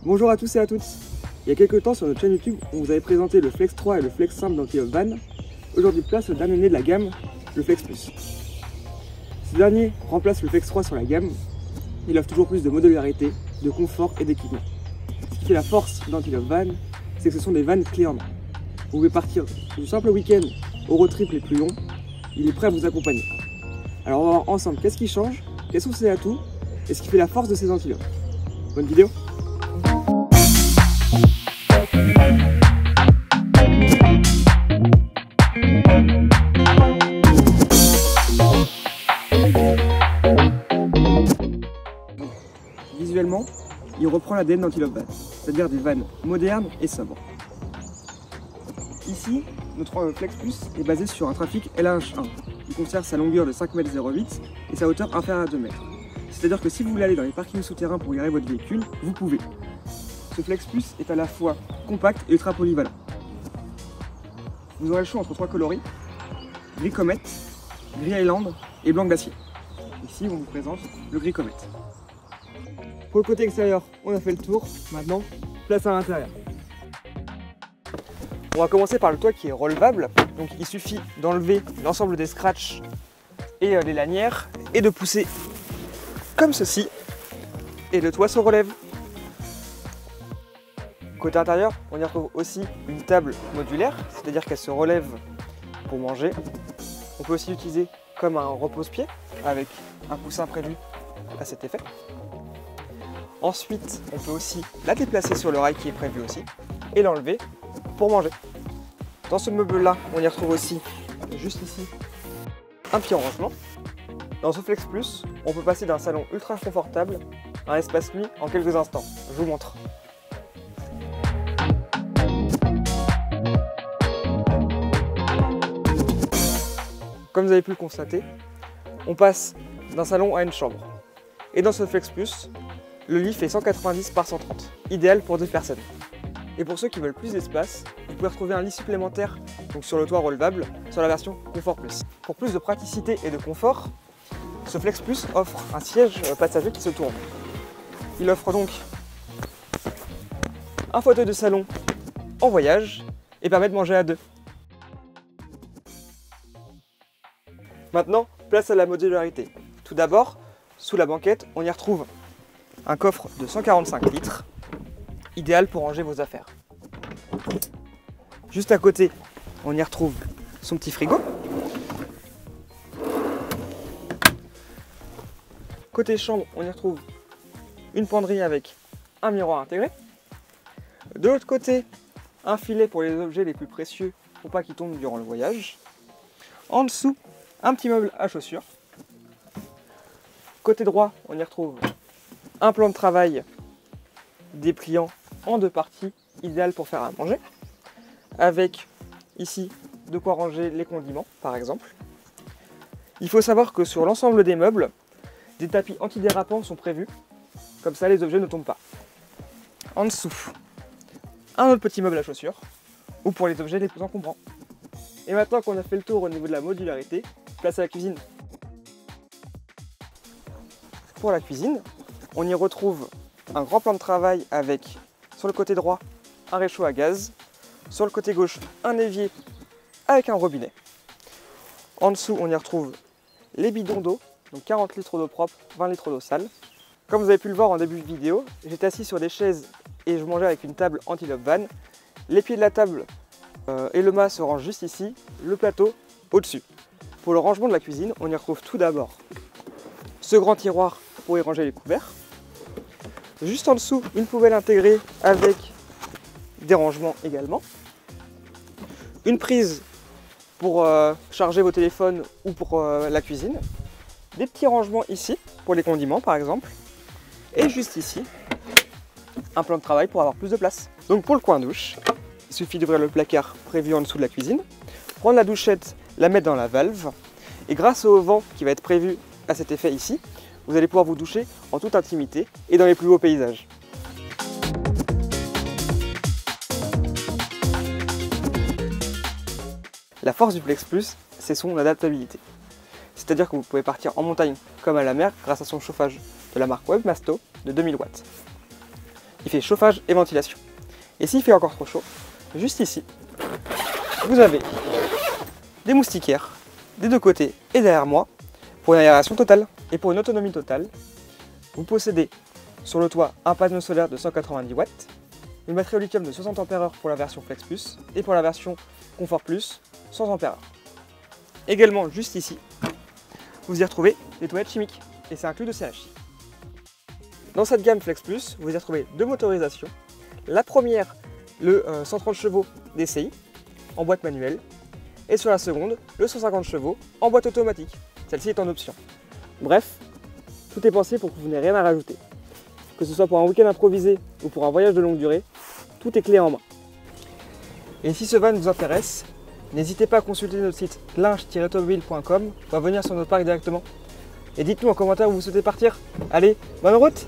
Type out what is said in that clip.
Bonjour à tous et à toutes. Il y a quelques temps sur notre chaîne YouTube, on vous avait présenté le Flex 3 et le Flex Simple d'Antilop Van. Aujourd'hui place au dernier né de la gamme, le Flex Plus. Ce dernier remplace le Flex 3 sur la gamme. Il offre toujours plus de modularité, de confort et d'équipement. Ce qui fait la force d'Antilop Van, c'est que ce sont des vannes clés en main. Vous pouvez partir du simple week-end au road trip les plus longs, il est prêt à vous accompagner. Alors on va voir ensemble qu'est-ce qui change, quels sont ses atouts et ce qui fait la force de ces antilopes. Bonne vidéo! Visuellement, il reprend l'ADN d'Antilop Van, c'est-à-dire des vannes modernes et sobres. Ici, notre Flex Plus est basé sur un trafic LH1. Il conserve sa longueur de 5,08 m et sa hauteur inférieure à 2 m. C'est-à-dire que si vous voulez aller dans les parkings souterrains pour garer votre véhicule, vous pouvez. Ce Flex Plus est à la fois compact et ultra polyvalent. Vous aurez le choix entre 3 coloris: gris comète, gris Highland et blanc glacier. Ici, on vous présente le gris comète. Pour le côté extérieur, on a fait le tour. Maintenant, place à l'intérieur. On va commencer par le toit qui est relevable. Donc il suffit d'enlever l'ensemble des scratchs et les lanières et de pousser comme ceci. Et le toit se relève. Côté intérieur, on y retrouve aussi une table modulaire, c'est-à-dire qu'elle se relève pour manger. On peut aussi l'utiliser comme un repose-pied avec un coussin prévu à cet effet. Ensuite, on peut aussi la déplacer sur le rail qui est prévu aussi et l'enlever pour manger. Dans ce meuble-là, on y retrouve aussi, juste ici, un pied en rangement. Dans ce Flex Plus, on peut passer d'un salon ultra confortable à un espace nuit en quelques instants. Je vous montre. Comme vous avez pu le constater, on passe d'un salon à une chambre. Et dans ce Flex Plus, le lit fait 190 par 130, idéal pour 2 personnes. Et pour ceux qui veulent plus d'espace, vous pouvez retrouver un lit supplémentaire donc sur le toit relevable sur la version Confort Plus. Pour plus de praticité et de confort, ce Flex Plus offre un siège passager qui se tourne. Il offre donc un fauteuil de salon en voyage et permet de manger à 2. Maintenant, place à la modularité. Tout d'abord, sous la banquette, on y retrouve un coffre de 145 litres, idéal pour ranger vos affaires. Juste à côté, on y retrouve son petit frigo. Côté chambre, on y retrouve une penderie avec un miroir intégré. De l'autre côté, un filet pour les objets les plus précieux pour pas qu'ils tombent durant le voyage. En dessous, un petit meuble à chaussures. Côté droit, on y retrouve un plan de travail dépliant en 2 parties, idéal pour faire à manger, avec ici de quoi ranger les condiments par exemple. Il faut savoir que sur l'ensemble des meubles, des tapis antidérapants sont prévus, comme ça les objets ne tombent pas. En dessous, un autre petit meuble à chaussures, ou pour les objets les plus encombrants. Et maintenant qu'on a fait le tour au niveau de la modularité, place à la cuisine. Pour la cuisine, on y retrouve un grand plan de travail avec, sur le côté droit, un réchaud à gaz, sur le côté gauche, un évier avec un robinet. En dessous, on y retrouve les bidons d'eau, donc 40 litres d'eau propre, 20 litres d'eau sale. Comme vous avez pu le voir en début de vidéo, j'étais assis sur des chaises et je mangeais avec une table Antilop Van. Les pieds de la table et le mât se rangent juste ici, le plateau au-dessus. Pour le rangement de la cuisine, on y retrouve tout d'abord ce grand tiroir pour y ranger les couverts. Juste en dessous, une poubelle intégrée avec des rangements également. Une prise pour charger vos téléphones ou pour la cuisine. Des petits rangements ici pour les condiments par exemple. Et juste ici, un plan de travail pour avoir plus de place. Donc pour le coin douche, il suffit d'ouvrir le placard prévu en dessous de la cuisine, prendre la douchette, la mettre dans la valve, et grâce au vent qui va être prévu à cet effet ici, vous allez pouvoir vous doucher en toute intimité et dans les plus beaux paysages. La force du Flex Plus, c'est son adaptabilité. C'est-à-dire que vous pouvez partir en montagne comme à la mer grâce à son chauffage de la marque Webmasto de 2000 watts. il fait chauffage et ventilation. Et s'il fait encore trop chaud, juste ici, vous avez des moustiquaires des deux côtés et derrière moi pour une aération totale et pour une autonomie totale. Vous possédez sur le toit un panneau solaire de 190 watts, une batterie au lithium de 60 Ah pour la version Flex Plus et pour la version Confort Plus 100 Ah. Également juste ici, vous y retrouvez les toilettes chimiques et c'est inclus de CHI. Dans cette gamme Flex Plus, vous y retrouvez deux motorisations. La première, le 130 chevaux DCI en boîte manuelle et sur la seconde, le 150 chevaux en boîte automatique. Celle-ci est en option. Bref, tout est pensé pour que vous n'ayez rien à rajouter. Que ce soit pour un week-end improvisé ou pour un voyage de longue durée, tout est clé en main. Et si ce van vous intéresse, n'hésitez pas à consulter notre site linge-automobile.com ou à venir sur notre parc directement. Et dites-nous en commentaire où vous souhaitez partir. Allez, bonne route!